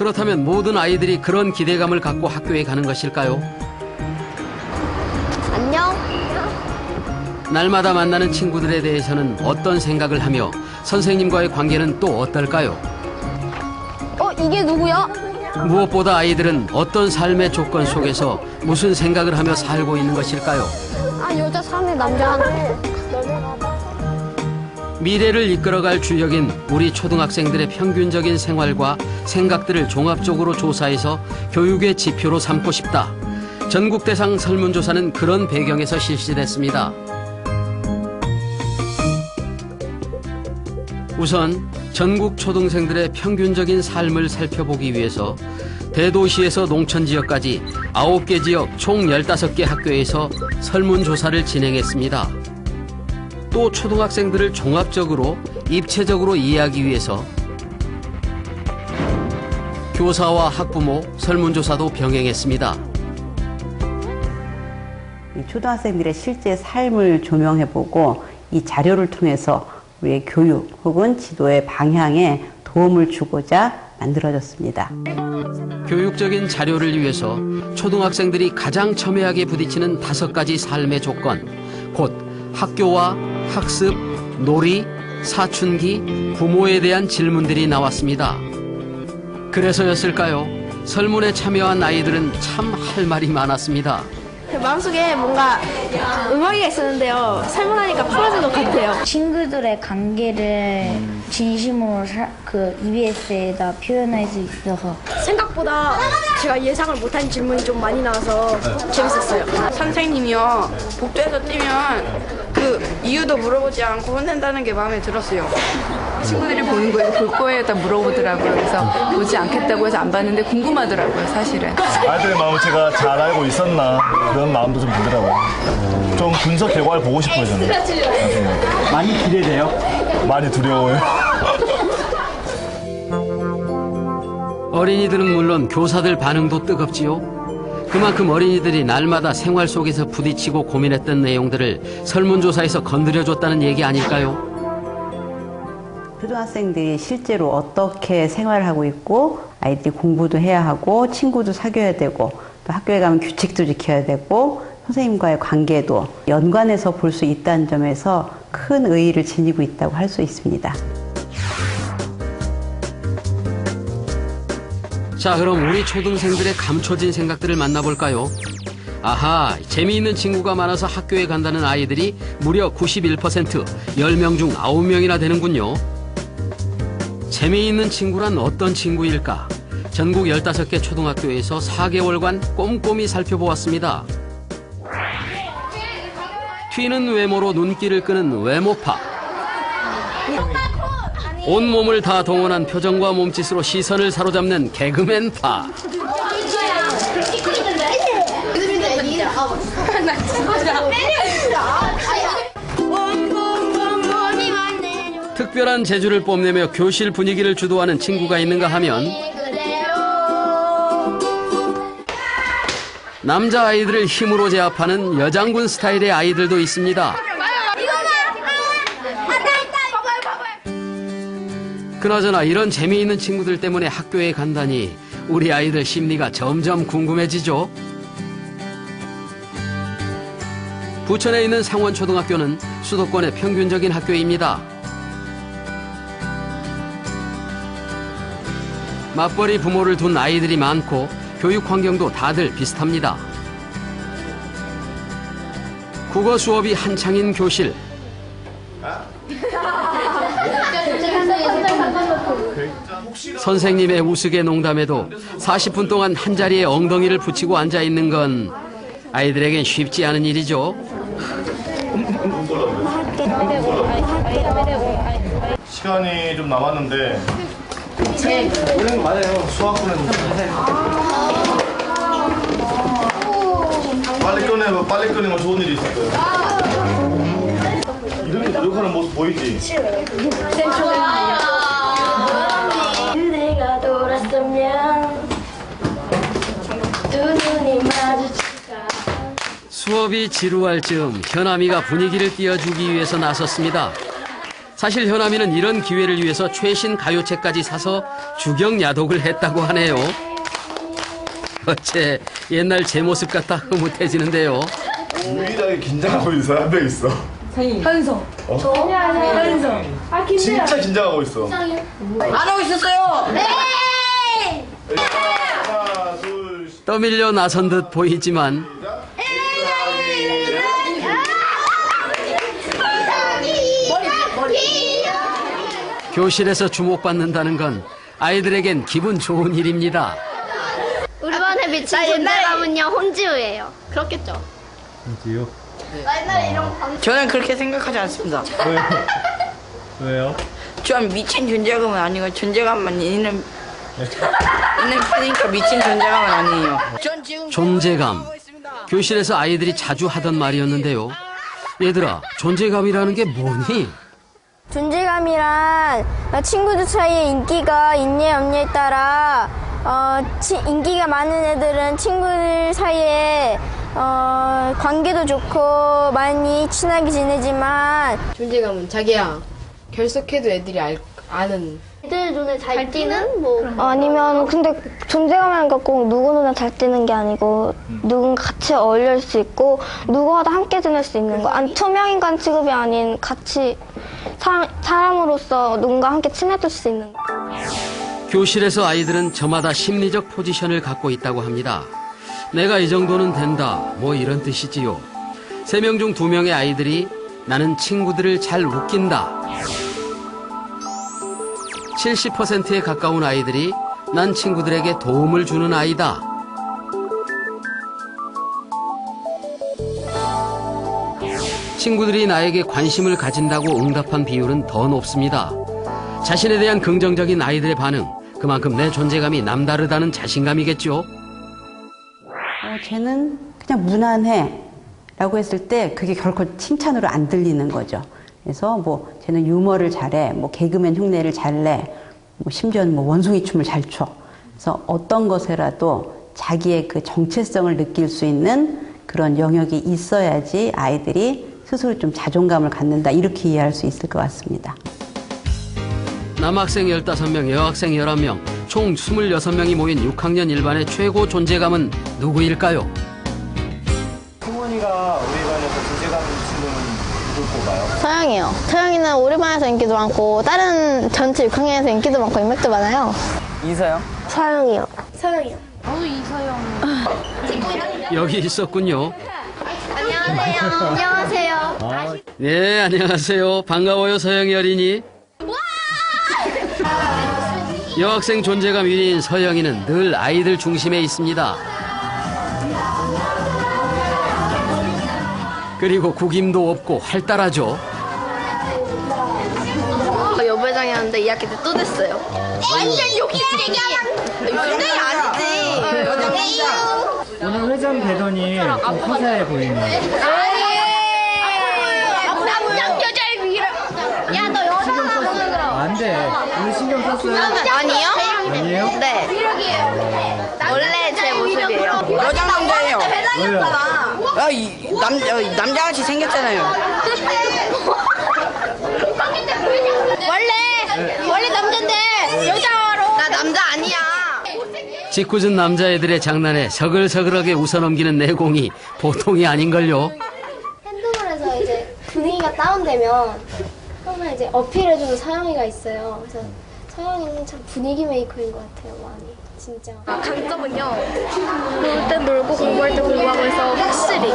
그렇다면 모든 아이들이 그런 기대감을 갖고 학교에 가는 것일까요? 안녕. 날마다 만나는 친구들에 대해서는 어떤 생각을 하며 선생님과의 관계는 또 어떨까요? 이게 누구야? 무엇보다 아이들은 어떤 삶의 조건 속에서 무슨 생각을 하며 살고 있는 것일까요? 여자 3에 남자 하나. 미래를 이끌어갈 주역인 우리 초등학생들의 평균적인 생활과 생각들을 종합적으로 조사해서 교육의 지표로 삼고 싶다. 전국 대상 설문조사는 그런 배경에서 실시됐습니다. 우선 전국 초등생들의 평균적인 삶을 살펴보기 위해서 대도시에서 농촌지역까지 9개 지역 총 15개 학교에서 설문조사를 진행했습니다. 또 초등학생들을 종합적으로 입체적으로 이해하기 위해서 교사와 학부모 설문조사도 병행했습니다. 초등학생들의 실제 삶을 조명해보고 이 자료를 통해서 우리의 교육 혹은 지도의 방향에 도움을 주고자 만들어졌습니다. 교육적인 자료를 위해서 초등학생들이 가장 첨예하게 부딪히는 5가지 삶의 조건, 곧 학교와 학습, 놀이, 사춘기, 부모에 대한 질문들이 나왔습니다. 그래서였을까요? 설문에 참여한 아이들은 참 할 말이 많았습니다. 마음속에 뭔가 음악이 있었는데요. 설문하니까 풀어진 것 같아요. 친구들의 관계를 진심으로 EBS에다 표현할 수 있어서 생각보다 제가 예상을 못한 질문이 좀 많이 나와서 재밌었어요. 선생님이요, 복도에서 뛰면 그 이유도 물어보지 않고 혼낸다는 게 마음에 들었어요. 친구들이 보는 거예요. 볼 거에 딱 물어보더라고요. 그래서 보지 않겠다고 해서 안 봤는데 궁금하더라고요, 사실은. 아이들의 마음을 제가 잘 알고 있었나 그런 마음도 좀 들더라고요. 좀 분석 결과를 보고 싶어요, 저는. 나중에. 많이 기대돼요? 많이 두려워요. 어린이들은 물론 교사들 반응도 뜨겁지요. 그만큼 어린이들이 날마다 생활 속에서 부딪히고 고민했던 내용들을 설문조사에서 건드려줬다는 얘기 아닐까요? 초등학생들이 실제로 어떻게 생활을 하고 있고 아이들이 공부도 해야 하고 친구도 사귀어야 되고 또 학교에 가면 규칙도 지켜야 되고 선생님과의 관계도 연관해서 볼 수 있다는 점에서 큰 의의를 지니고 있다고 할 수 있습니다. 자, 그럼 우리 초등생들의 감춰진 생각들을 만나볼까요? 아하, 재미있는 친구가 많아서 학교에 간다는 아이들이 무려 91%, 10명 중 9명이나 되는군요. 재미있는 친구란 어떤 친구일까? 전국 15개 초등학교에서 4개월간 꼼꼼히 살펴보았습니다. 튀는 외모로 눈길을 끄는 외모파. 온몸을 다 동원한 표정과 몸짓으로 시선을 사로잡는 개그맨파. 특별한 재주를 뽐내며 교실 분위기를 주도하는 친구가 있는가 하면 남자아이들을 힘으로 제압하는 여장군 스타일의 아이들도 있습니다. 그나저나 이런 재미있는 친구들 때문에 학교에 간다니 우리 아이들 심리가 점점 궁금해지죠. 부천에 있는 상원초등학교는 수도권의 평균적인 학교입니다. 맞벌이 부모를 둔 아이들이 많고 교육 환경도 다들 비슷합니다. 국어 수업이 한창인 교실. 선생님의 우스개 농담에도 40분 동안 한자리에 엉덩이를 붙이고 앉아있는 건 아이들에겐 쉽지 않은 일이죠. 시간이 좀 남았는데 보는 거 맞아요. 수학 보는 거. 빨리 꺼내면 좋은 일이 있을 거예요. 이렇게 노력하는 모습 보이지? 그대가 돌았으면 두 눈이 마주칠까. 수업이 지루할 즈음 현아미가 분위기를 띄워주기 위해서 나섰습니다. 사실 현아미는 이런 기회를 위해서 최신 가요책까지 사서 주경야독을 했다고 하네요. 어째 옛날 제 모습 같아 흐뭇해지는데요. 유일하게 긴장하고 있는 사람 한 명 있어. 현성. 진짜 긴장하고 있어. 안 하고 있었어요. 하나, 둘, 셋. 떠밀려 나선 듯 보이지만 교실에서 주목받는다는 건 아이들에겐 기분 좋은 일입니다. 우리 반에 미친 존재감은요 홍지우예요. 그렇겠죠? 홍지우? 저는 그렇게 생각하지 않습니다. 왜요? 전 미친 존재감은 아니고 존재감만 있는 편이니까 미친 존재감은 아니에요. 전 지금 존재감. 교실에서 아이들이 자주 하던 말이었는데요. 얘들아, 존재감이라는 게 뭐니? 존재감이란 친구들 사이에 인기가 있냐 없냐에 따라 인기가 많은 애들은 친구들 사이에 관계도 좋고 많이 친하게 지내지만 존재감은 자기야 결석해도 애들이 아는 애들 눈에 잘 띄는 뭐 아니면 근데 존재감이란 건 꼭 누구 눈에 잘 띄는 게 아니고 누군가 같이 어울릴 수 있고 누구와도 함께 지낼 수 있는 거. 투명인간 취급이 아닌 같이 사람으로서 누군가 함께 친해질 수 있는 거. 교실에서 아이들은 저마다 심리적 포지션을 갖고 있다고 합니다. 내가 이 정도는 된다, 뭐 이런 뜻이지요. 3명 중 2명의 아이들이 나는 친구들을 잘 웃긴다. 70%에 가까운 아이들이 난 친구들에게 도움을 주는 아이다. 친구들이 나에게 관심을 가진다고 응답한 비율은 더 높습니다. 자신에 대한 긍정적인 아이들의 반응, 그만큼 내 존재감이 남다르다는 자신감이겠죠. 쟤는 그냥 무난해 라고 했을 때 그게 결코 칭찬으로 안 들리는 거죠. 그래서 뭐 쟤는 유머를 잘해, 뭐 개그맨 흉내를 잘 내, 뭐 심지어는 뭐 원숭이 춤을 잘 춰. 그래서 어떤 것에라도 자기의 그 정체성을 느낄 수 있는 그런 영역이 있어야지 아이들이 스스로 좀 자존감을 갖는다, 이렇게 이해할 수 있을 것 같습니다. 남학생 15명, 여학생 11명, 총 26명이 모인 6학년 1반의 최고 존재감은 누구일까요? 승원이가 우리 반에서 존재감 있는 친구는 누굴 꼽아요? 서영이요. 서영이는 우리 반에서 인기도 많고 다른 전체 6학년에서 인기도 많고 인맥도 많아요. 이서영? 서영이요. 서영이요. 여기 있었군요. 안녕하세요. 안녕하세요. 네, 안녕하세요. 반가워요, 서영이 어린이. 여학생 존재감 1위인 서영이는 늘 아이들 중심에 있습니다. 그리고 구김도 없고 활달하죠. 여배장이었는데 2학기 때 또 됐어요. 완전 욕심쟁이. 욕심쟁이 아니지. 오늘 회장 되더니 좀 허사해 보이네. 남자 여자를 밀어. 야, 너 여자잖아. 안 돼. 오늘 신경 썼어요? 아니요? 아니에요? 네. 원래 제 모습이에요. 여자 남자예요. 왜요? 남자같이 생겼잖아요. 원래 남잔데 여자로. 나 남자 아니야. 짓궂은 남자애들의 장난에 서글서글하게 웃어넘기는 내공이 보통이 아닌걸요. 핸드볼에서 이제 분위기가 다운되면 항상 이제 어필해주는 서영이가 있어요. 그래서 서영이는 참 분위기 메이커인 것 같아요, 많이. 진짜. 강점은요. 놀 땐 놀고 공부할 때 공부하고 해서 확실히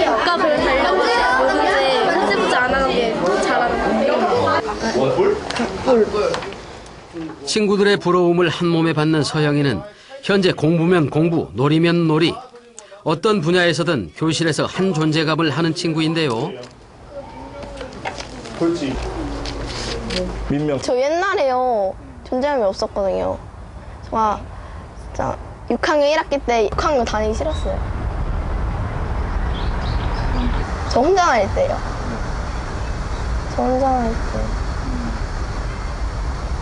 국가별로 달려보지 뭐든지 흐지부지 안 하는 게 잘하는 거. 친구들의 부러움을 한 몸에 받는 서영이는 현재 공부면 공부, 놀이면 놀이. 어떤 분야에서든 교실에서 한 존재감을 하는 친구인데요. 그렇지. 민명. 저 옛날에요. 존재감이 없었거든요. 정말 진짜 6학년 1학기 때 6학년 다니기 싫었어요. 저 혼자 다닐 때요. 저 혼자 다닐 때.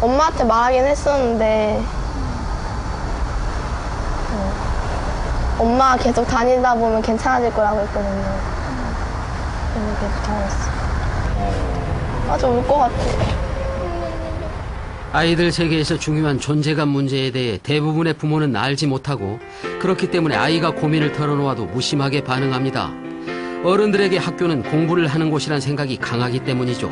엄마한테 말하긴 했었는데 엄마가 계속 다니다 보면 괜찮아질 거라고 했거든요. 그래서 계속 다녔어요. 맞아, 울 것 같아. 아이들 세계에서 중요한 존재감 문제에 대해 대부분의 부모는 알지 못하고 그렇기 때문에 아이가 고민을 털어놓아도 무심하게 반응합니다. 어른들에게 학교는 공부를 하는 곳이란 생각이 강하기 때문이죠.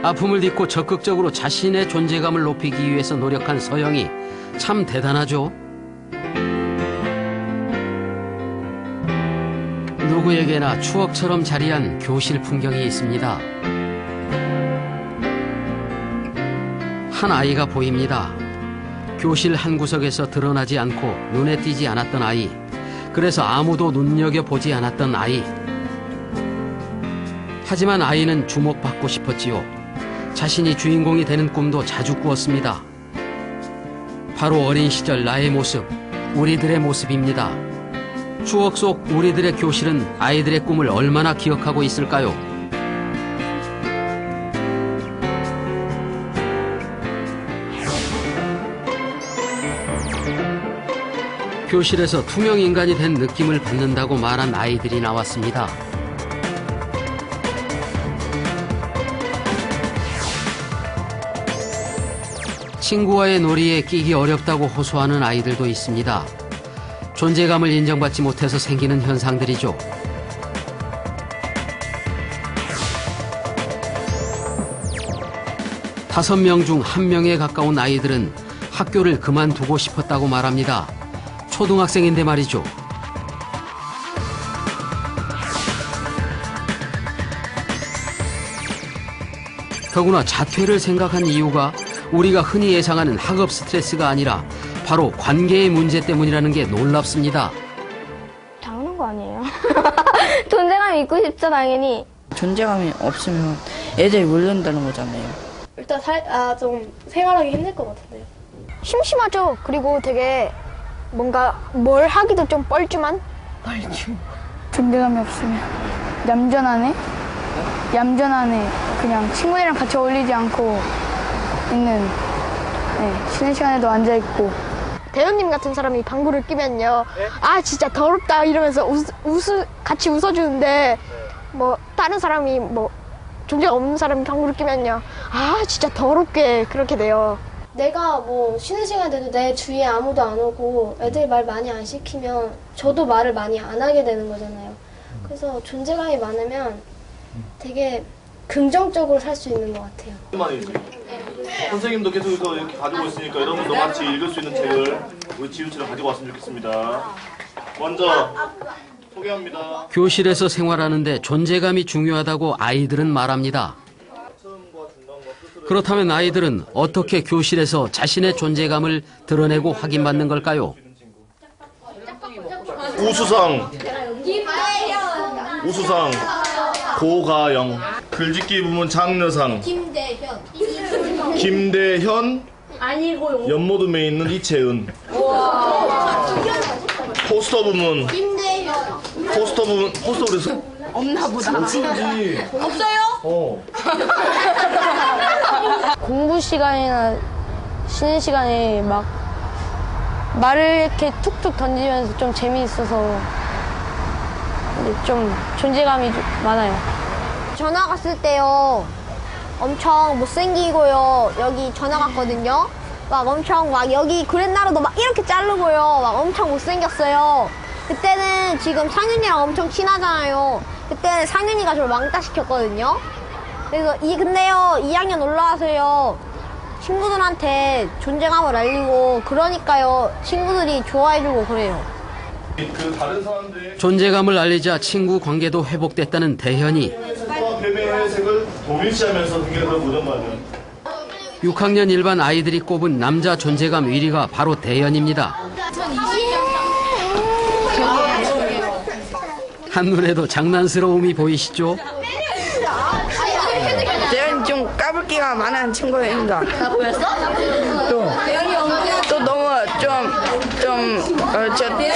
아픔을 딛고 적극적으로 자신의 존재감을 높이기 위해서 노력한 서영이 참 대단하죠. 누구에게나 추억처럼 자리한 교실 풍경이 있습니다. 한 아이가 보입니다. 교실 한 구석에서 드러나지 않고 눈에 띄지 않았던 아이. 그래서 아무도 눈여겨보지 않았던 아이. 하지만 아이는 주목받고 싶었지요. 자신이 주인공이 되는 꿈도 자주 꾸었습니다. 바로 어린 시절 나의 모습, 우리들의 모습입니다. 추억 속 우리들의 교실은 아이들의 꿈을 얼마나 기억하고 있을까요? 교실에서 투명 인간이 된 느낌을 받는다고 말한 아이들이 나왔습니다. 친구와의 놀이에 끼기 어렵다고 호소하는 아이들도 있습니다. 존재감을 인정받지 못해서 생기는 현상들이죠. 다섯 명 중 한 명에 가까운 아이들은 학교를 그만두고 싶었다고 말합니다. 초등학생인데 말이죠. 더구나 자퇴를 생각한 이유가 우리가 흔히 예상하는 학업 스트레스가 아니라 바로 관계의 문제 때문이라는 게 놀랍습니다. 당연한 거 아니에요? 존재감이 있고 싶죠, 당연히. 존재감이 없으면 애들이 모른다는 거잖아요. 일단 좀 생활하기 힘들 것 같은데요. 심심하죠. 그리고 되게 뭔가 뭘 하기도 좀 뻘쭘한? 존재감이 없으면 얌전하네. 그냥 친구들이랑 같이 어울리지 않고 있는, 쉬는 시간에도 앉아있고. 대현님 같은 사람이 방구를 끼면요. 아, 진짜 더럽다 이러면서 같이 웃어주는데, 뭐, 다른 사람이 뭐, 존재가 없는 사람이 방구를 끼면요. 아, 진짜 더럽게 그렇게 돼요. 내가 뭐 쉬는 시간에도 내 주위에 아무도 안 오고 애들 말 많이 안 시키면 저도 말을 많이 안 하게 되는 거잖아요. 그래서 존재감이 많으면 되게 긍정적으로 살 수 있는 것 같아요. 선생님도 계속 이렇게 가지고 있으니까 여러분도 같이 읽을 수 있는 책을 우리 지우처럼 가지고 왔으면 좋겠습니다. 먼저 소개합니다. 교실에서 생활하는데 존재감이 중요하다고 아이들은 말합니다. 그렇다면 아이들은 어떻게 교실에서 자신의 존재감을 드러내고 확인받는 걸까요? 우수상 고가영. 글짓기 부문 장르상 김대현 연모둠에 있는 이채은. 포스터 부문 그래서 없나 보다. 없어요? 공부 시간이나 쉬는 시간에 막 말을 이렇게 툭툭 던지면서 좀 재미있어서 근데 좀 존재감이 좀 많아요. 전화 갔을 때요. 엄청 못생기고요. 여기 전화 갔거든요. 막 엄청 막 여기 그랜나루도 막 이렇게 자르고요. 막 엄청 못생겼어요. 그때는 지금 상윤이랑 엄청 친하잖아요. 그때는 상윤이가 저를 왕따 시켰거든요. 그래서 근데요 2학년 올라와서요 친구들한테 존재감을 알리고 그러니까요 친구들이 좋아해주고 그래요. 존재감을 알리자 친구 관계도 회복됐다는 대현이. 뱀의 색을 동일시하면서 등에서 고정받은 6학년 일반 아이들이 꼽은 남자 존재감 1위가 바로 대현입니다. 한눈에도 장난스러움이 보이시죠? 대현이 좀 까불기가 많은 친구입니다. 나 보였어? 또 너무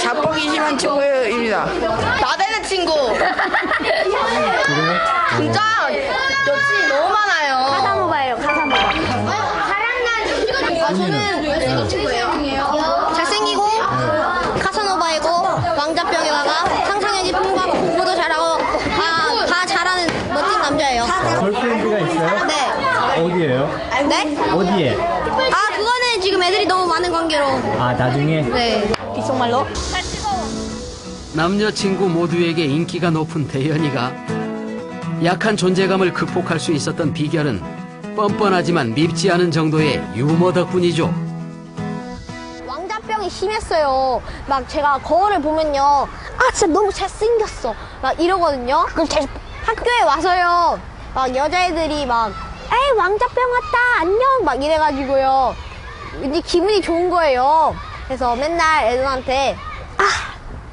자뻑이 심한 친구입니다. 나대는 친구. 진짜 여친이 너무 많아요. 카사노바예요, 카사노바. 저는 친구예요. 잘생기고 카사노바이고 왕자병에다가 상상력이 풍부하고 공부도 잘하고 다 잘하는 멋진 남자예요. 걸프렌드가 있어요? 어디예요? 네? 어디에? 아, 그거는 지금 애들이 너무 많은 관계로. 아, 나중에? 네. 귓속말로? 남녀친구 모두에게 인기가 높은 대현이가 약한 존재감을 극복할 수 있었던 비결은 뻔뻔하지만 밉지 않은 정도의 유머 덕분이죠. 왕자병이 심했어요. 막 제가 거울을 보면요. 아, 진짜 너무 잘생겼어. 막 이러거든요. 그럼 제 학교에 와서요. 막 여자애들이 막, 에이, 왕자병 왔다. 안녕. 막 이래가지고요. 왠지 기분이 좋은 거예요. 그래서 맨날 애들한테, 아,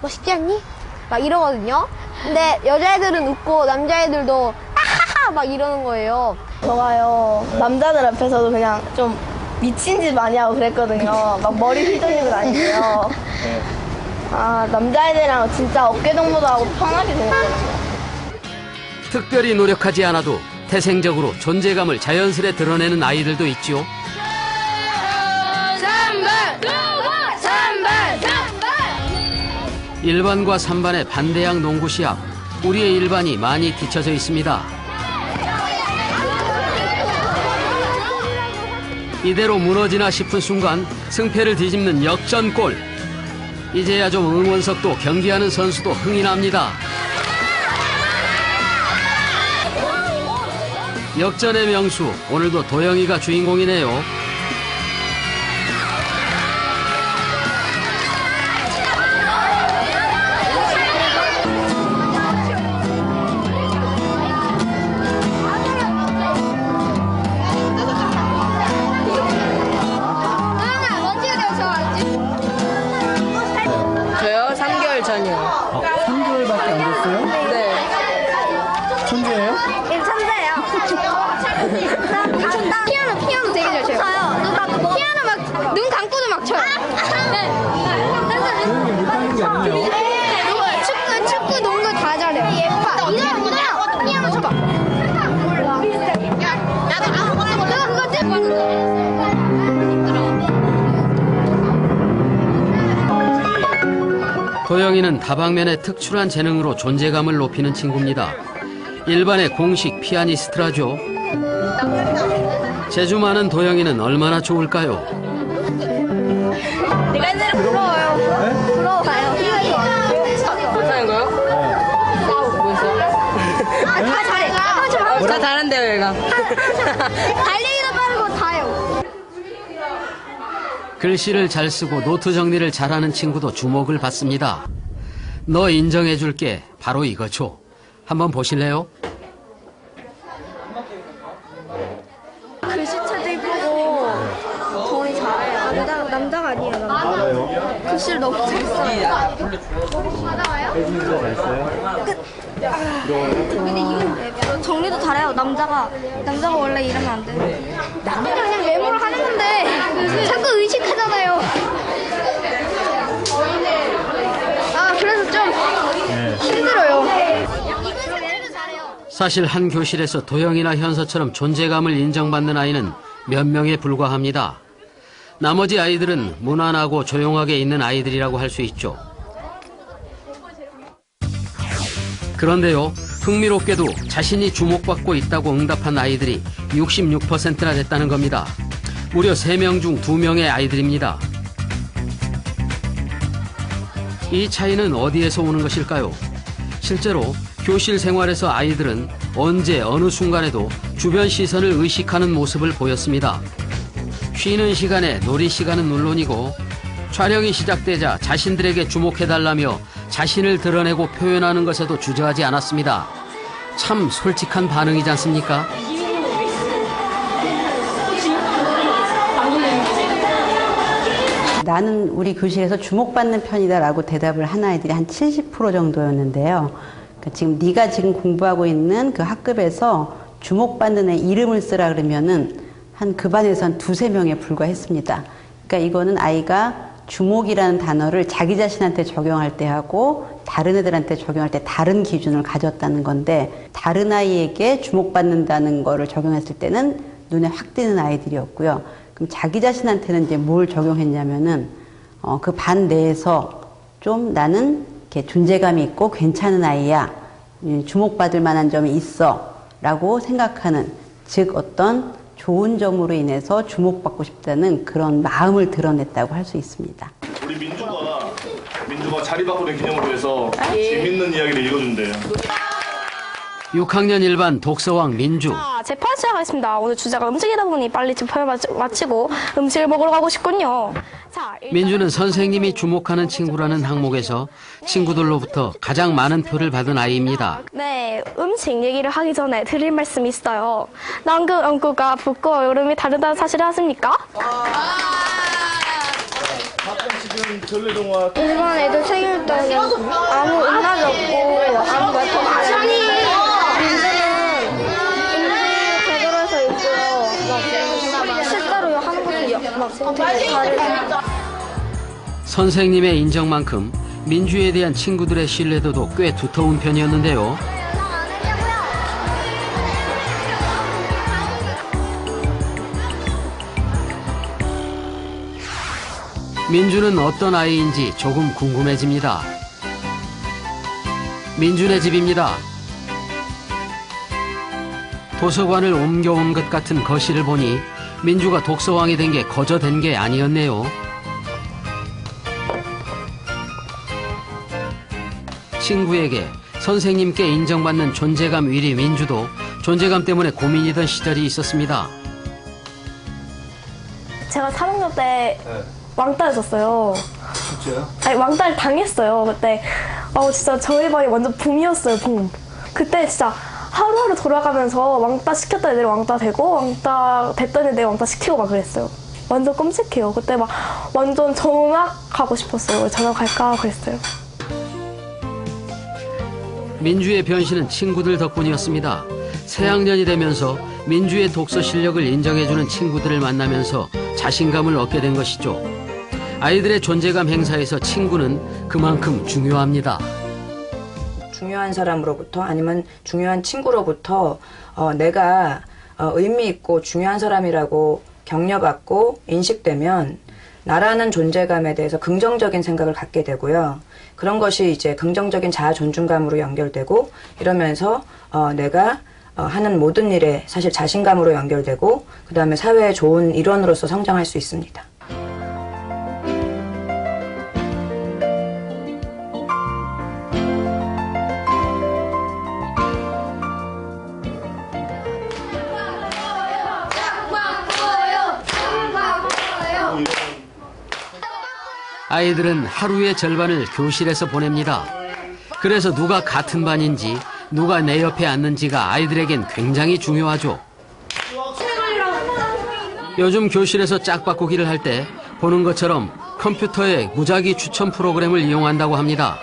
멋있지 않니? 막 이러거든요. 근데 여자애들은 웃고 남자애들도 아하하 막 이러는 거예요. 저가요, 남자들 앞에서도 그냥 좀 미친 짓 많이 하고 그랬거든요. 막 머리 휘저리고 다니고요. 아, 남자애들이랑 진짜 어깨동무도 하고 편하게 지냈거든요. 특별히 노력하지 않아도 태생적으로 존재감을 자연스레 드러내는 아이들도 있죠. 일반과 3반의 반대양 농구 시합. 우리의 일반이 많이 뒤처져 있습니다. 이대로 무너지나 싶은 순간 승패를 뒤집는 역전골. 이제야 좀 응원석도 경기하는 선수도 흥이 납니다. 역전의 명수, 오늘도 도영이가 주인공이네요. 저요? 3개월 전이요. 3개월밖에 안 됐어요? 네. 천재예요? 천재예요. 피아노 되게 잘 쳐요. 피아노 막, 눈 감고도 막 쳐요. 조용히 못하는 게 아니에요? 축구, 농구 다 잘해요. 이거 피아노 쳐봐. 내가 그거 도영이는 다방면의 특출한 재능으로 존재감을 높이는 친구입니다. 일반의 공식 피아니스트라죠. 재주 많은 도영이는 얼마나 좋을까요? 내가 옛날에 부러워요. 네? 부러워요. 못하는 거요? 다 잘해. 다 다른데요, 얘가. 달리기도 빠르고 다요. 글씨를 잘 쓰고 노트 정리를 잘하는 친구도 주목을 받습니다. 너 인정해줄게. 바로 이거죠. 한번 보실래요? 글씨체도 이쁘고 돈이 잘해요. 남자가 아니에요. 남자. 글씨를 너무 잘 써요. 해주는 잘 써요? 정리도 잘해요. 남자가 원래 이러면 안 돼. 그냥 메모를 하는 건데 자꾸 의식하잖아요. 아, 그래서 좀 힘들어요. 사실 한 교실에서 도영이나 현서처럼 존재감을 인정받는 아이는 몇 명에 불과합니다. 나머지 아이들은 무난하고 조용하게 있는 아이들이라고 할 수 있죠. 그런데요, 흥미롭게도 자신이 주목받고 있다고 응답한 아이들이 66%나 됐다는 겁니다. 무려 3명 중 2명의 아이들입니다. 이 차이는 어디에서 오는 것일까요? 실제로 교실 생활에서 아이들은 언제 어느 순간에도 주변 시선을 의식하는 모습을 보였습니다. 쉬는 시간에 놀이 시간은 물론이고 촬영이 시작되자 자신들에게 주목해달라며 자신을 드러내고 표현하는 것에도 주저하지 않았습니다. 참 솔직한 반응이지 않습니까? 나는 우리 교실에서 주목받는 편이다라고 대답을 한 아이들이 한 70% 정도였는데요. 그러니까 지금 네가 지금 공부하고 있는 그 학급에서 주목받는 애 이름을 쓰라 그러면은 한 그 반에서 한 2~3명에 불과했습니다. 그러니까 이거는 아이가 주목이라는 단어를 자기 자신한테 적용할 때 하고 다른 애들한테 적용할 때 다른 기준을 가졌다는 건데, 다른 아이에게 주목받는다는 거를 적용했을 때는 눈에 확 띄는 아이들이었고요. 그럼 자기 자신한테는 이제 뭘 적용했냐면은 그 반 내에서 좀 나는 이렇게 존재감이 있고 괜찮은 아이야, 주목받을 만한 점이 있어 라고 생각하는, 즉 어떤 좋은 점으로 인해서 주목받고 싶다는 그런 마음을 드러냈다고 할 수 있습니다. 우리 민주가 자리 바꾸는 기념으로 해서 재밌는 이야기를 읽어준대요. 6학년 1반 독서왕 민주. 제8 시작하겠습니다. 오늘 주제가 음식이다 보니 빨리 집회를 마치고 음식을 먹으러 가고 싶군요. 민주는 선생님이 주목하는 친구라는 항목에서 친구들로부터 가장 많은 표를 받은 아이입니다. 네, 음식 얘기를 하기 전에 드릴 말씀이 있어요. 남극, 영구가 붓고 여름이 다르다는 사실을 아십니까? 지금 전래동화 일반 애들 생일 때는 아무 음란이 없고 아무 말도 안 하는데 민주는 음식 대결해서 있고요. 막 실제로 하는 것도 막 되게 잘해요. 선생님의 인정만큼 민주에 대한 친구들의 신뢰도도 꽤 두터운 편이었는데요. 민주는 어떤 아이인지 조금 궁금해집니다. 민주네 집입니다. 도서관을 옮겨온 것 같은 거실을 보니 민주가 독서왕이 된 게 거저된 게 아니었네요. 친구에게 선생님께 인정받는 존재감 1위 민주도 존재감 때문에 고민이던 시절이 있었습니다. 제가 3학년 때 왕따였었어요. 진짜요? 아니, 왕따를 당했어요. 그때 진짜 저희 반이 완전 붐이었어요. 붐. 그때 진짜 하루하루 돌아가면서 왕따 시켰던 애들이 왕따 되고 왕따 됐던 애들이 왕따 시키고 막 그랬어요. 완전 끔찍해요. 그때 막 완전 전학 가고 싶었어요. 전학 갈까 그랬어요. 민주의 변신은 친구들 덕분이었습니다. 새학년이 되면서 민주의 독서 실력을 인정해주는 친구들을 만나면서 자신감을 얻게 된 것이죠. 아이들의 존재감 행사에서 친구는 그만큼 중요합니다. 중요한 사람으로부터 아니면 중요한 친구로부터 내가 의미 있고 중요한 사람이라고 격려받고 인식되면 나라는 존재감에 대해서 긍정적인 생각을 갖게 되고요. 그런 것이 이제 긍정적인 자아 존중감으로 연결되고 이러면서 내가 하는 모든 일에 사실 자신감으로 연결되고 그 다음에 사회의 좋은 일원으로서 성장할 수 있습니다. 아이들은 하루의 절반을 교실에서 보냅니다. 그래서 누가 같은 반인지 누가 내 옆에 앉는지가 아이들에겐 굉장히 중요하죠. 요즘 교실에서 짝바꾸기를 할 때 보는 것처럼 컴퓨터의 무작위 추천 프로그램을 이용한다고 합니다.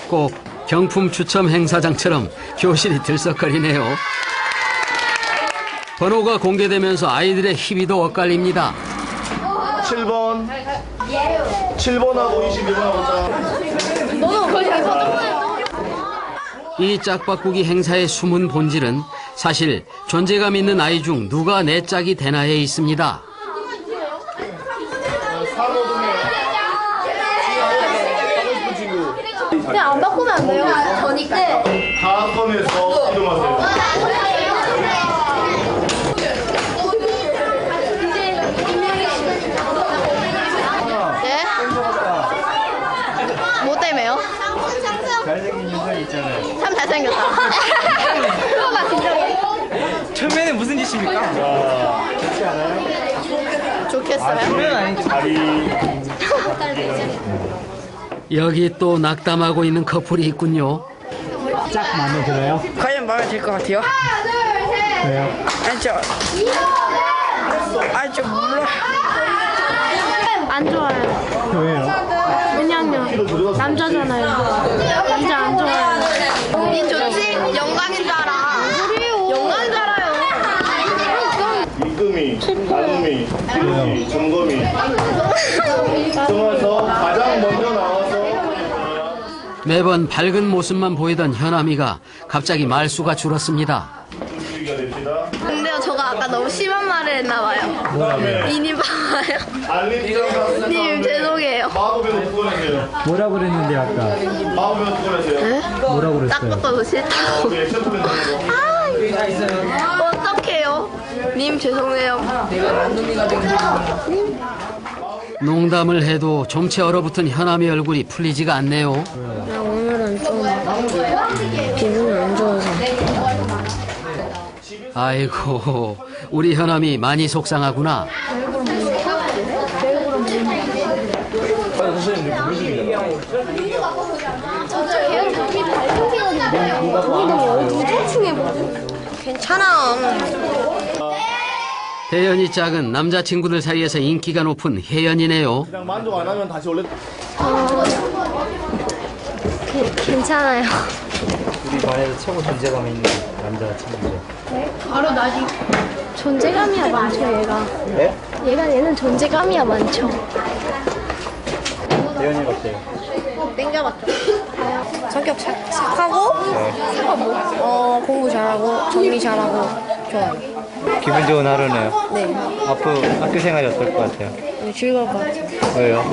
꼭 경품 추첨 행사장처럼 교실이 들썩거리네요. 번호가 공개되면서 아이들의 희비도 엇갈립니다. 7번 7번하고 21번하고 자. 너는 거의 잘 써줬어요. 이 짝바꾸기 행사의 숨은 본질은 사실 존재감 있는 아이 중 누가 내 짝이 되나에 있습니다. 그냥 안 바꾸면 안 돼요. 저니까. 다 꺼내서 이동하세요. 뭐 때문에요? 잘생긴 인상 있잖아요. 참 잘생겼다. 그거가 진정해. 처음에는 무슨 짓입니까? 좋지 않아요? 좋겠어요? 처음에는 아니죠. 여기 또 낙담하고 있는 커플이 있군요. 짝 마음에 들어요? 과연 마음에 들 것 같아요? 왜요? 저 몰라. 안 좋아요. 왜요? 왜냐면 남자잖아요. 남자 안 좋아요. 닌 좋지? 영광인 줄 알아. 영광인 줄 알아요. 이금희, 나눔이, 필기, 점검이 중에서 가장 먼저 나와서 매번 밝은 모습만 보이던 현아미가 갑자기 말수가 줄었습니다. 근데요, 저가 아까 너무 심한 말을 했나 봐요. 그다음에 이니바에 알림 님, 죄송해요. 마법의 옷 꺼내세요. 뭐라 그랬는데 아까? 마법의 옷 꺼내세요. 뭐라 그랬어요? 딱 바꿔도 싫다고. 네, 셔틀맨 되는 거. 어떡해요? 님, 죄송해요. 농담을 해도 좀체 얼어붙은 현암의 얼굴이 풀리지가 않네요. 오늘은 좀 기분이 안 좋아서. 아이고, 우리 현암이 많이 속상하구나. 괜찮아. 혜연이 짝은 남자친구들 사이에서 인기가 높은 혜연이네요. 그냥 만족 안 하면 다시 원래 괜찮아요. 우리 반에서 최고 존재감 있는 남자친구죠. 존재감이야 많죠 얘가. 네? 얘는 존재감이야 많죠. 대현이 어때요? 땡겨봤죠. 성격 착하고, 공부 잘하고, 정리 잘하고, 좋아요. 기분 좋은 하루네요. 네. 앞으로 학교 생활이 어떨 것 같아요? 즐거울 것 같아요. 왜요?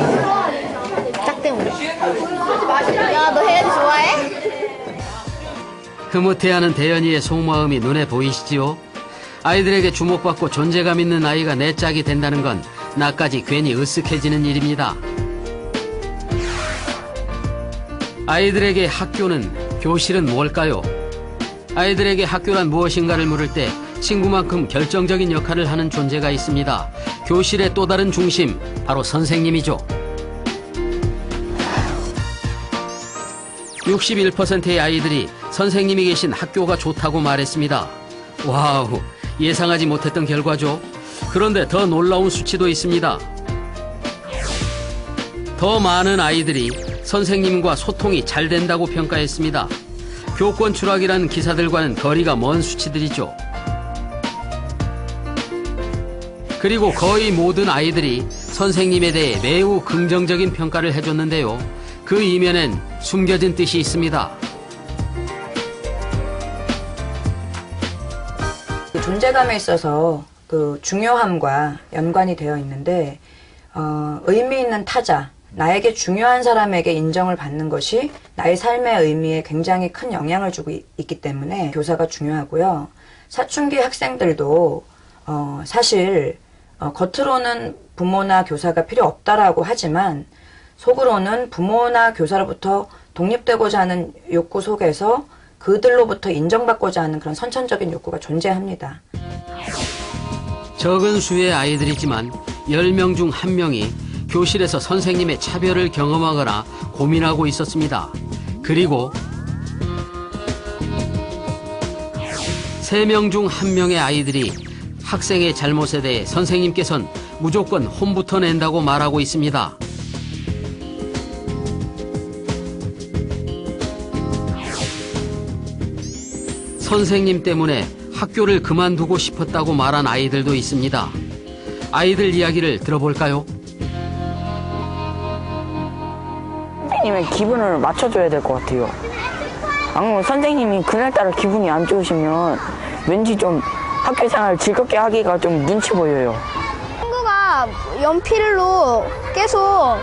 짝 때문에. 야, 너 혜연이 좋아해? 흐뭇해하는 대연이의 속마음이 눈에 보이시지요? 아이들에게 주목받고 존재감 있는 아이가 내 짝이 된다는 건 나까지 괜히 으쓱해지는 일입니다. 아이들에게 학교는, 교실은 뭘까요? 아이들에게 학교란 무엇인가를 물을 때 친구만큼 결정적인 역할을 하는 존재가 있습니다. 교실의 또 다른 중심, 바로 선생님이죠. 61%의 아이들이 선생님이 계신 학교가 좋다고 말했습니다. 와우, 예상하지 못했던 결과죠. 그런데 더 놀라운 수치도 있습니다. 더 많은 아이들이 선생님과 소통이 잘 된다고 평가했습니다. 교권 추락이라는 기사들과는 거리가 먼 수치들이죠. 그리고 거의 모든 아이들이 선생님에 대해 매우 긍정적인 평가를 해줬는데요. 그 이면엔 숨겨진 뜻이 있습니다. 존재감에 있어서 그 중요함과 연관이 되어 있는데 의미 있는 타자, 나에게 중요한 사람에게 인정을 받는 것이 나의 삶의 의미에 굉장히 큰 영향을 주고 있기 때문에 교사가 중요하고요. 사춘기 학생들도 사실 겉으로는 부모나 교사가 필요 없다라고 하지만 속으로는 부모나 교사로부터 독립되고자 하는 욕구 속에서 그들로부터 인정받고자 하는 그런 선천적인 욕구가 존재합니다. 적은 수의 아이들이지만 10명 중 1명이 교실에서 선생님의 차별을 경험하거나 고민하고 있었습니다. 그리고 3명 중 1명의 아이들이 학생의 잘못에 대해 선생님께선 무조건 혼부터 낸다고 말하고 있습니다. 선생님 때문에 학교를 그만두고 싶었다고 말한 아이들도 있습니다. 아이들 이야기를 들어볼까요? 선생님의 기분을 맞춰줘야 될 것 같아요. 아니면 선생님이 그날따라 기분이 안 좋으시면 왠지 좀 학교 생활 즐겁게 하기가 좀 눈치 보여요. 친구가 연필로 계속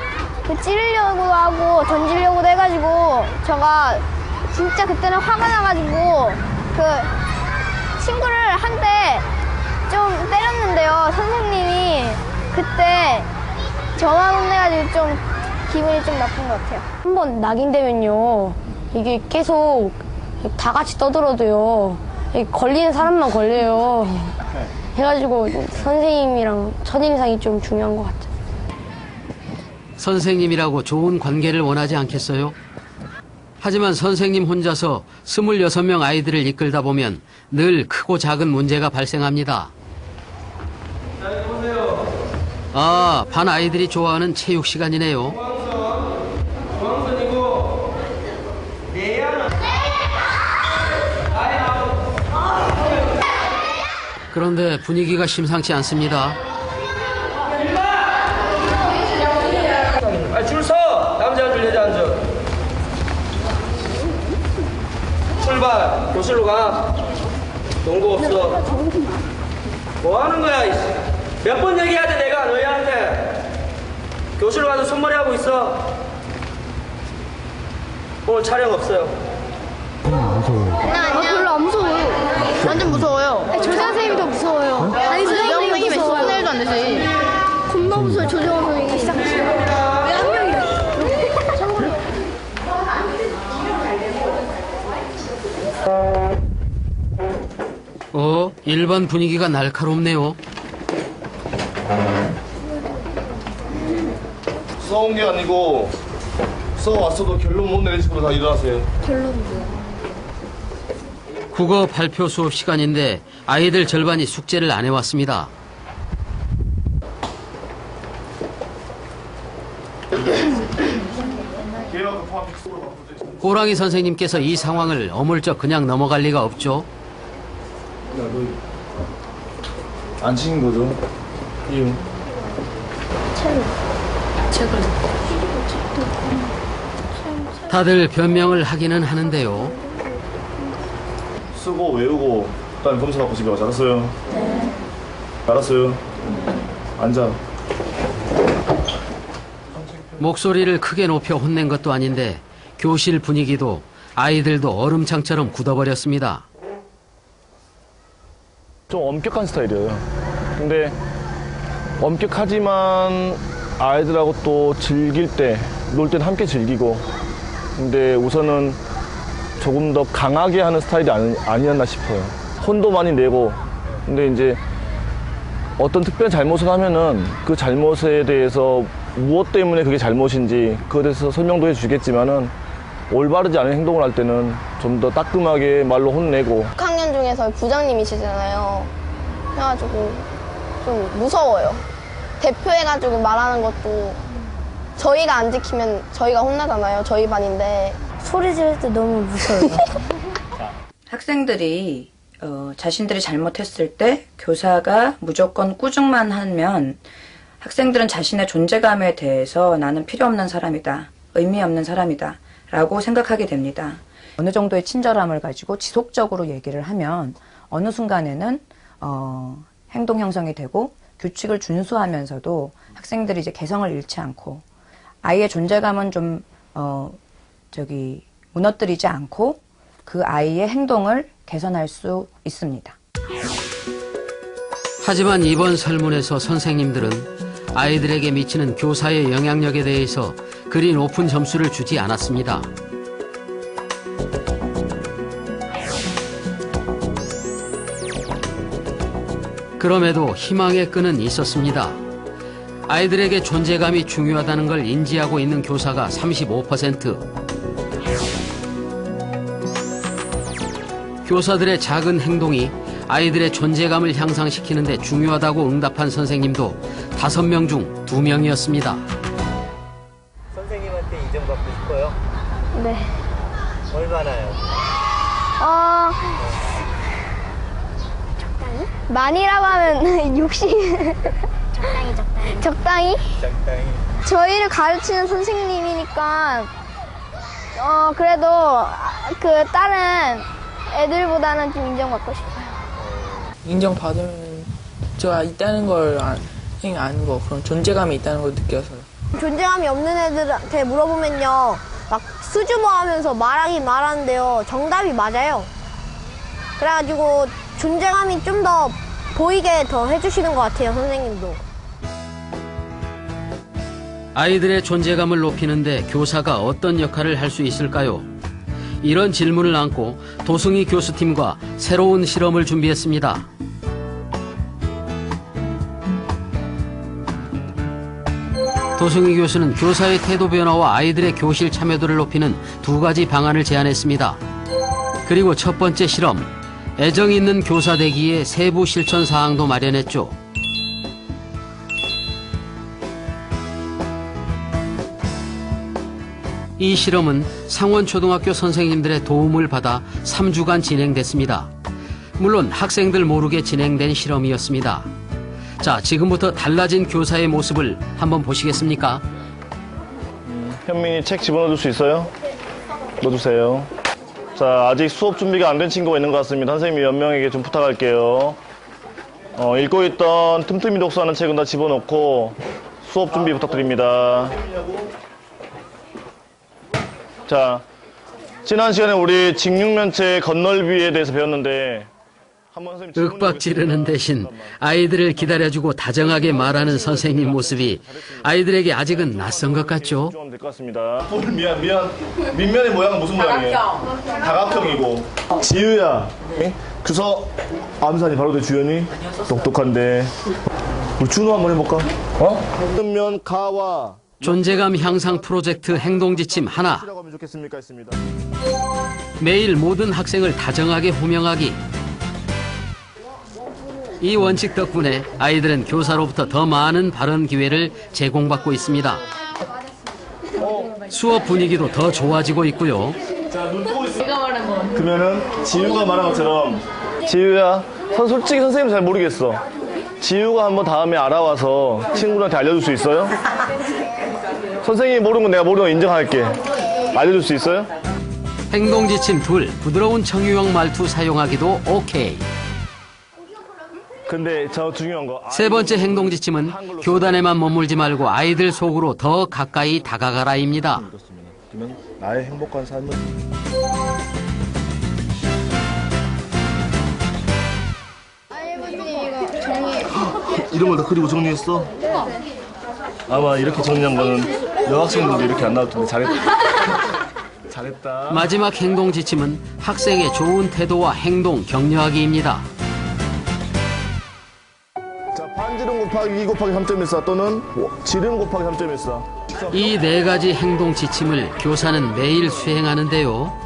찌르려고 하고 던지려고 해가지고 제가 진짜 그때는 화가 나가지고 그 친구를 한 대 좀 때렸는데요. 선생님이 그때 저만 혼내가지고 좀 기분이 좀 나쁜 것 같아요. 한번 낙인되면요 이게 계속 다 같이 떠들어도요 걸리는 사람만 걸려요. 해가지고 선생님이랑 첫인상이 좀 중요한 것 같아요. 선생님이라고 좋은 관계를 원하지 않겠어요? 하지만 선생님 혼자서 26명 아이들을 이끌다 보면 늘 크고 작은 문제가 발생합니다. 아, 반 아이들이 좋아하는 체육 시간이네요. 그런데 분위기가 심상치 않습니다. 줄 서! 남자 앉을, 여자 앉을. 출발! 교실로 가. 농구 없어. 뭐 하는 거야, 이씨. 몇 번 얘기해야 돼, 내가 너희한테. 교실 가서 손머리 하고 있어. 오늘 촬영 없어요. 별로 안 무서워요. 완전 무서워요. 조재 선생님이 더 무서워요. 아니 선생님이 더 무서워요. 손 안 되지. 겁나 무서워요. 조재 선생님이 시작하시면. 왜한 명이야? 일반 분위기가 날카롭네요. 수업 온 게 아니고 수업 왔어도 결론 못 내릴 식으로 다 일어나세요. 국어 발표 수업 시간인데 아이들 절반이 숙제를 안 해왔습니다. 호랑이 선생님께서 이 상황을 어물쩍 그냥 넘어갈 리가 없죠. 안 치는 거죠? 이유? 다들 변명을 하기는 하는데요. 쓰고 외우고 일단 검사 받고 집에 가자. 알았어요? 네. 알았어요. 앉아. 목소리를 크게 높여 혼낸 것도 아닌데 교실 분위기도 아이들도 얼음창처럼 굳어버렸습니다. 좀 엄격한 스타일이에요. 근데 엄격하지만 아이들하고 또 즐길 때, 놀 때는 함께 즐기고, 근데 우선은 조금 더 강하게 하는 스타일이 아니었나 싶어요. 혼도 많이 내고, 근데 이제 어떤 특별한 잘못을 하면은 그 잘못에 대해서 무엇 때문에 그게 잘못인지 그것에 대해서 설명도 해주겠지만은 올바르지 않은 행동을 할 때는 좀 더 따끔하게 말로 혼내고. 6학년 중에서 부장님이시잖아요. 그래가지고 좀 무서워요. 대표해가지고 말하는 것도 저희가 안 지키면 저희가 혼나잖아요. 저희 반인데. 소리 지를 때 너무 무서워요. 학생들이 자신들이 잘못했을 때 교사가 무조건 꾸중만 하면 학생들은 자신의 존재감에 대해서 나는 필요 없는 사람이다, 의미 없는 사람이다 라고 생각하게 됩니다. 어느 정도의 친절함을 가지고 지속적으로 얘기를 하면 어느 순간에는 행동 형성이 되고 규칙을 준수하면서도 학생들이 이제 개성을 잃지 않고 아이의 존재감은 좀 무너뜨리지 않고 그 아이의 행동을 개선할 수 있습니다. 하지만 이번 설문에서 선생님들은 아이들에게 미치는 교사의 영향력에 대해서 그리 높은 점수를 주지 않았습니다. 그럼에도 희망의 끈은 있었습니다. 아이들에게 존재감이 중요하다는 걸 인지하고 있는 교사가 35%, 교사들의 작은 행동이 아이들의 존재감을 향상시키는 데 중요하다고 응답한 선생님도 5명 중 2명이었습니다. 선생님한테 인정받고 싶어요? 네. 얼마나요? 많이라고 하면 60. 적당히? 저희를 가르치는 선생님이니까 그래도 그 다른 애들보다는 좀 인정받고 싶어요. 인정받으면 제가 있다는 걸 아는 거, 그런 존재감이 있다는 걸 느껴서요. 존재감이 없는 애들한테 물어보면요, 막 수줍어하면서 말하는데요, 정답이 맞아요. 그래가지고 존재감이 좀 더 보이게 더 해주시는 것 같아요, 선생님도. 아이들의 존재감을 높이는데 교사가 어떤 역할을 할 수 있을까요? 이런 질문을 안고 도승희 교수팀과 새로운 실험을 준비했습니다. 도승희 교수는 교사의 태도 변화와 아이들의 교실 참여도를 높이는 2가지 방안을 제안했습니다. 그리고 첫 번째 실험, 애정 있는 교사 되기의 세부 실천 사항도 마련했죠. 이 실험은 상원초등학교 선생님들의 도움을 받아 3주간 진행됐습니다. 물론 학생들 모르게 진행된 실험이었습니다. 자, 지금부터 달라진 교사의 모습을 한번 보시겠습니까? 현민이 책 집어넣어줄 수 있어요? 넣어주세요. 자, 아직 수업 준비가 안 된 친구가 있는 것 같습니다. 선생님이 몇 명에게 좀 부탁할게요. 읽고 있던 틈틈이 독서하는 책은 다 집어넣고 수업 준비 부탁드립니다. 자, 지난 시간에 우리 직육면체 건널비에 대해서 배웠는데 한번 선생님 윽박 지르는 대신 아이들을 기다려주고 다정하게 말하는 선생님 모습이 아이들에게 아직은 낯선 것 같죠? 좀 될 것 같습니다. 밑면의 모양은 무슨 모양이에요? 다각형이고. 지유야, 주서 암산이 바로 돼 주연이? 똑똑한데. 우리 준호 한번 해볼까? 면 가와 존재감 향상 프로젝트 행동지침 하나. 하면 좋겠습니까? 했습니다. 매일 모든 학생을 다정하게 호명하기. 이 원칙 덕분에 아이들은 교사로부터 더 많은 발언 기회를 제공받고 있습니다. 수업 분위기도 더 좋아지고 있고요. 자, 눈 뜨고 있어. 그러면은 지유가 말한 것처럼 지유야, 솔직히 선생님 잘 모르겠어. 지유가 한번 다음에 알아와서 친구들한테 알려줄 수 있어요? 선생님이 모르는 건 내가 모르는 거 인정할게. 알려줄 수 있어요? 행동지침 2, 부드러운 청유형 말투 사용하기도 오케이. 근데 저 중요한 거. 세 번째 행동지침은 교단에만 머물지 말고 아이들 속으로 더 가까이 다가가라입니다. 그러면 나의 행복한 삶은 이런 걸 다 그리고 정리했어? 아마 이렇게 정리한 거는 여학생들도 이렇게 안 나올 텐데 잘했다. 잘했다. 마지막 행동지침은 학생의 좋은 태도와 행동 격려하기입니다. 자, 반지름 곱하기 2 곱하기 3.14 또는 지름 곱하기 3.14. 이 네 가지 행동 지침을 교사는 매일 수행하는데요.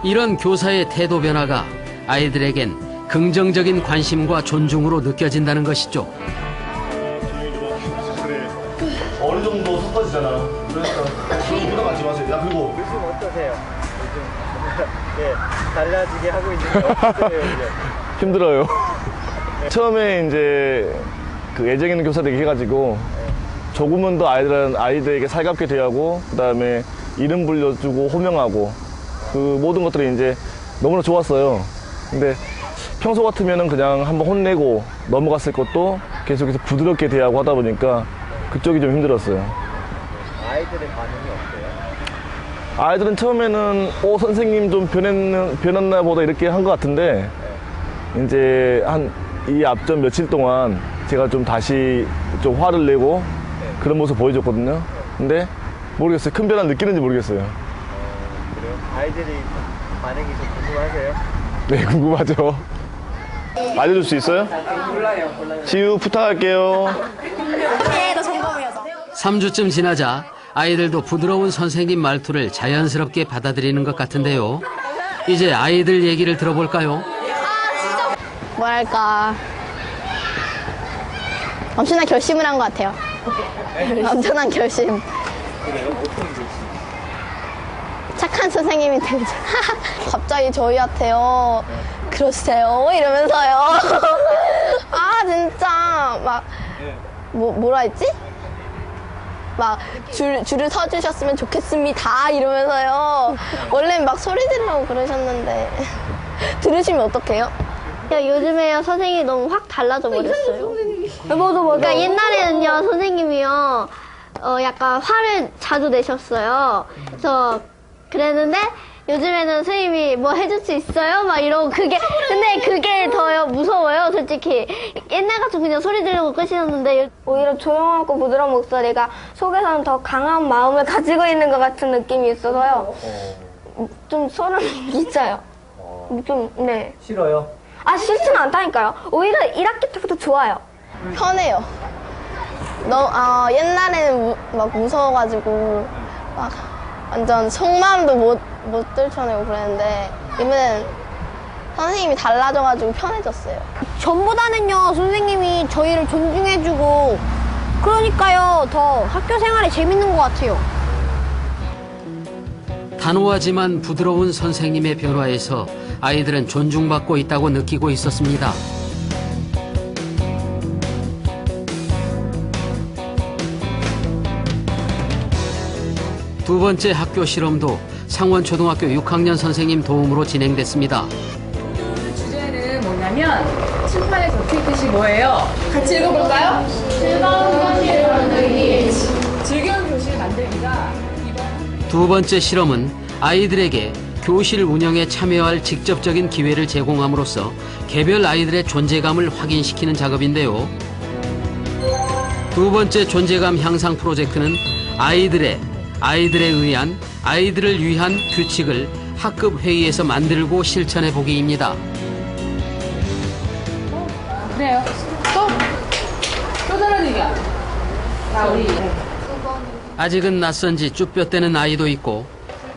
이런 교사의 태도 변화가 아이들에겐 긍정적인 관심과 존중으로 느껴진다는 것이죠. 그래. 어느 정도 섞어지잖아. 그러니까 그런 부담 갖지 마세요. 야, 그리고 요즘 어떠세요? 요즘 예, 달라지게 하고 있는 게 어떠세요? 이제? 힘들어요. 처음에 이제 그 애정 있는 교사 되기 해가지고 조금은 더 아이들에게 살갑게 대하고 그다음에 이름 불려주고 호명하고 그 모든 것들이 이제 너무나 좋았어요. 근데 평소 같으면은 그냥 한번 혼내고 넘어갔을 것도 계속해서 부드럽게 대하고 하다 보니까 그쪽이 좀 힘들었어요. 아이들의 반응이 어때요? 아이들은 처음에는 선생님 좀 변했나 보다 이렇게 한 것 같은데 이제 이 앞전 며칠 동안 제가 좀 다시 좀 화를 내고 그런 모습 보여줬거든요. 근데 모르겠어요. 큰 변화 느끼는지 모르겠어요. 그래요? 아이들이 반응이 좀 궁금하세요? 네, 궁금하죠. 알려줄 수 있어요? 몰라요. 지우 부탁할게요. 네, 너 점검이어서. 3주쯤 지나자 아이들도 부드러운 선생님 말투를 자연스럽게 받아들이는 것 같은데요. 이제 아이들 얘기를 들어볼까요? 뭐랄까. 엄청난 결심을 한 것 같아요. 엄청난 결심. 착한 선생님이 되죠. 갑자기 저희한테요. 그러세요? 이러면서요. 아, 진짜. 막, 뭐라 했지? 막, 줄을 서주셨으면 좋겠습니다. 이러면서요. 원래는 막 소리 지르려고 그러셨는데. 들으시면 어떡해요? 야, 요즘에요, 선생님이 너무 확 달라져 버렸어요. 그러니까 옛날에는요, 선생님이요, 약간 화를 자주 내셨어요. 그래서 그랬는데, 요즘에는 선생님이 뭐 해줄 수 있어요? 막 이러고, 근데 그게 더 무서워요, 솔직히. 옛날 같으면 그냥 소리 지르고 끝이었는데, 오히려 조용하고 부드러운 목소리가 속에서는 더 강한 마음을 가지고 있는 것 같은 느낌이 있어서요. 좀 소름이 끼쳐요. 네. 싫어요? 아, 싫지는 않다니까요. 오히려 1학기 때부터 좋아요. 편해요. 옛날에는 막 무서워가지고, 막 완전 속마음도 못 들춰내고 그랬는데, 이번엔 선생님이 달라져가지고 편해졌어요. 전보다는요, 선생님이 저희를 존중해주고, 그러니까요, 더 학교 생활이 재밌는 것 같아요. 단호하지만 부드러운 선생님의 변화에서 아이들은 존중받고 있다고 느끼고 있었습니다. 두 번째 학교 실험도 상원초등학교 6학년 선생님 도움으로 진행됐습니다. 주제는 뭐냐면 칠판에 적혀있듯이 뭐예요? 같이 읽어볼까요? 즐거운 것이 두 번째 실험은 아이들에게 교실 운영에 참여할 직접적인 기회를 제공함으로써 개별 아이들의 존재감을 확인시키는 작업인데요. 두 번째 존재감 향상 프로젝트는 아이들을 위한 규칙을 학급 회의에서 만들고 실천해 보기입니다. 그래요. 또 다른 얘기야. 아직은 낯선지 쭈뼛대는 아이도 있고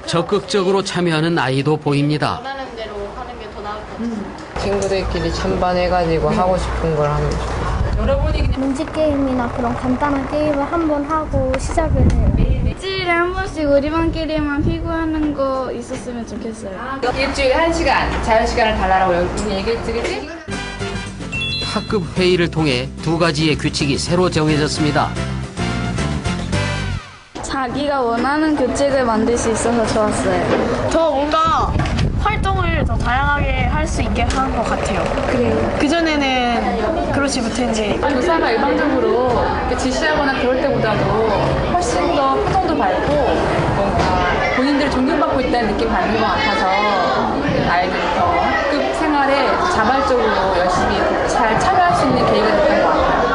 적극적으로 참여하는 아이도 보입니다. 친구들끼리 찬반해가지고 하고 싶은 걸 하면 좋겠어요. 문제 게임이나 그런 간단한 게임을 한번 하고 시작을 해요. 일주일에 한 번씩 우리반끼리만 피구하는 거 있었으면 좋겠어요. 일주일에 1시간 자유시간을 달라고 여기 얘기했지, 그치? 학급 회의를 통해 두 가지의 규칙이 새로 정해졌습니다. 자기가 원하는 규칙을 만들 수 있어서 좋았어요. 더 뭔가 활동을 더 다양하게 할 수 있게 하는 것 같아요. 그래요. 그전에는 그렇지 못했는데. 교사가 일반적으로 이렇게 지시하거나 그럴 때보다도 훨씬 더 표정도 밝고 뭔가 본인들이 존경받고 있다는 느낌 받는 것 같아서 아이들이 더 학급 생활에 자발적으로 열심히 잘 참여할 수 있는 계기가 됐던 것 같아요.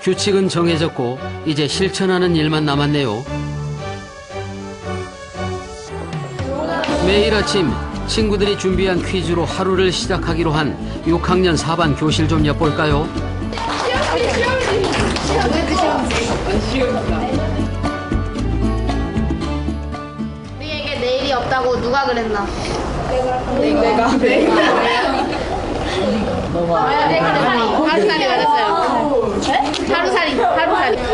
규칙은 정해졌고 이제 실천하는 일만 남았네요. 매일 아침 친구들이 준비한 퀴즈로 하루를 시작하기로 한 6학년 4반 교실 좀 엿볼까요? 우리에게 내일이 없다고 누가 그랬나? 내가. 하루살이 맞았어요. 하루살이.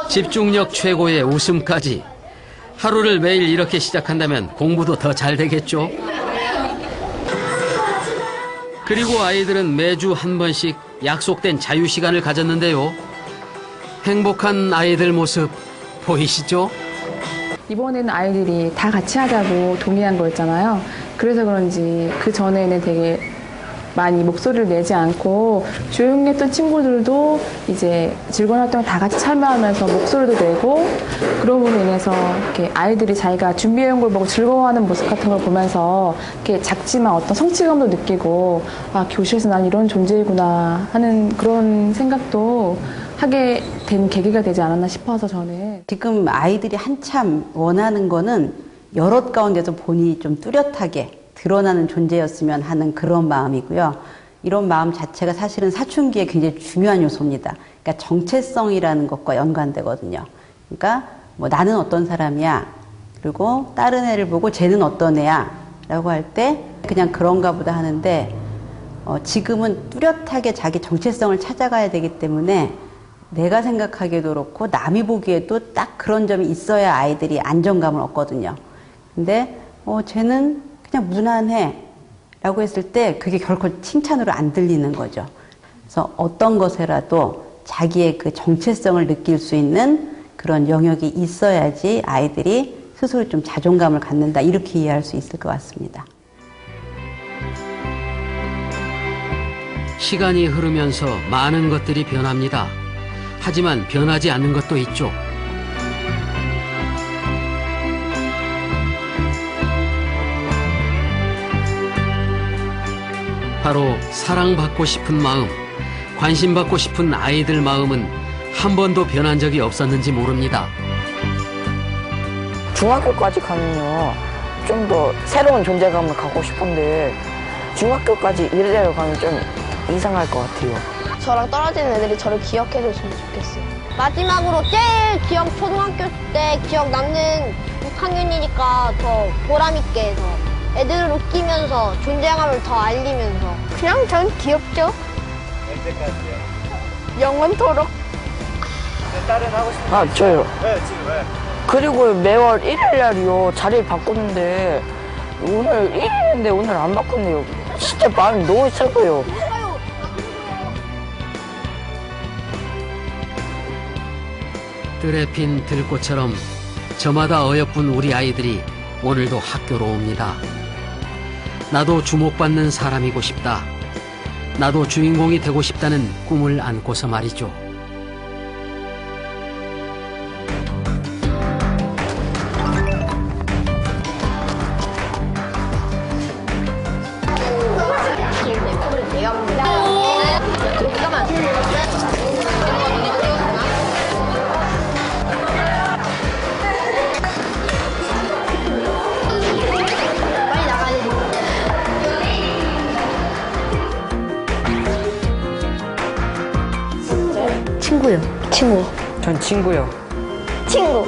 집중력 최고의 웃음까지. 하루를 매일 이렇게 시작한다면 공부도 더 잘 되겠죠? 그리고 아이들은 매주 한 번씩 약속된 자유시간을 가졌는데요. 행복한 아이들 모습 보이시죠? 이번에는 아이들이 다 같이 하자고 동의한 거였잖아요. 그래서 그런지 그 전에는 되게 많이 목소리를 내지 않고 조용히 했던 친구들도 이제 즐거운 활동에 다 같이 참여하면서 목소리도 내고 그런 부분으로 인해서 이렇게 아이들이 자기가 준비해온 걸 보고 즐거워하는 모습 같은 걸 보면서 이렇게 작지만 어떤 성취감도 느끼고 아, 교실에서 난 이런 존재이구나 하는 그런 생각도 하게 된 계기가 되지 않았나 싶어서 저는. 지금 아이들이 한참 원하는 거는 여럿 가운데서 본인이 좀 뚜렷하게 드러나는 존재였으면 하는 그런 마음이고요. 이런 마음 자체가 사실은 사춘기에 굉장히 중요한 요소입니다. 그러니까 정체성이라는 것과 연관되거든요. 그러니까 뭐 나는 어떤 사람이야. 그리고 다른 애를 보고 쟤는 어떤 애야. 라고 할 때 그냥 그런가 보다 하는데 지금은 뚜렷하게 자기 정체성을 찾아가야 되기 때문에 내가 생각하기에도 그렇고 남이 보기에도 딱 그런 점이 있어야 아이들이 안정감을 얻거든요. 근데 쟤는 그냥 무난해 라고 했을 때 그게 결코 칭찬으로 안 들리는 거죠. 그래서 어떤 것에라도 자기의 그 정체성을 느낄 수 있는 그런 영역이 있어야지 아이들이 스스로 좀 자존감을 갖는다 이렇게 이해할 수 있을 것 같습니다. 시간이 흐르면서 많은 것들이 변합니다. 하지만 변하지 않는 것도 있죠. 바로 사랑받고 싶은 마음, 관심받고 싶은 아이들 마음은 한 번도 변한 적이 없었는지 모릅니다. 중학교까지 가면요, 좀 더 새로운 존재감을 갖고 싶은데 중학교까지 이래대로 가면 좀 이상할 것 같아요. 저랑 떨어지는 애들이 저를 기억해줬으면 좋겠어요. 마지막으로 제일 초등학교 때 기억 남는 6학년이니까 더 보람있게 해서 애들을 웃기면서 존재감을 더 알리면서 그냥 전 귀엽죠? 언제까지요? 영원토록. 다른 하고 싶은 아, 저요. 왜 지금 왜? 그리고 매월 1일날이요 자리를 바꾸는데 오늘 1일인데 오늘 안 바꿨네요. 진짜 마음이 너무 슬퍼요. 뜰에 핀 들꽃처럼 저마다 어여쁜 우리 아이들이 오늘도 학교로 옵니다. 나도 주목받는 사람이고 싶다. 나도 주인공이 되고 싶다는 꿈을 안고서 말이죠. 친구요. 친구. 전 친구요. 친구.